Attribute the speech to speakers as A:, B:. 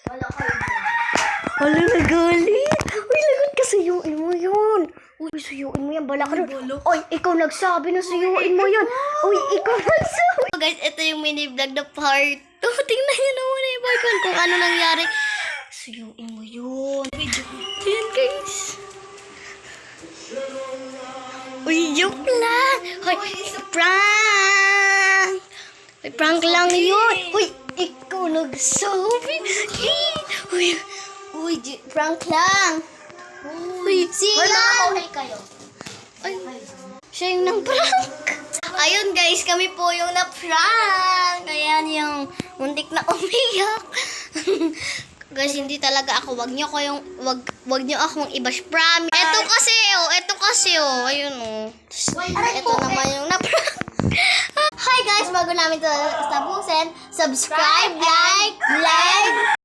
A: Wala kayo dyan.
B: Hala, nagalit. Uy, lagot ka, suyuin mo yun. Uy, suyuin mo yan, bala ka na. Uy, ikaw nagsabi na suyuin mo yun. Uy, ikaw nagsabi. So guys, ito yung mini vlog na part 2. Tingnan nyo na muna yung part 1 kung ano nangyari. Suyuin mo yun. Ayan guys. Uy, joke lang. Hoy, prank. Uy, prank lang yun. Uy, ikaw nagsabi. Uy, prank lang. Uy, sila.
A: Okay kayo.
B: Ay, siya yung nang-prank. Ayun guys, kami po yung na-prank. Ayan yung muntik na umiyak. Guys, hindi talaga ako. Wag nyo akong i-bash. Promise. Ito kasi oh. Ayun oh. Ito naman yung na-prank. Hi guys, bago namin ito tapusin, subscribe, like.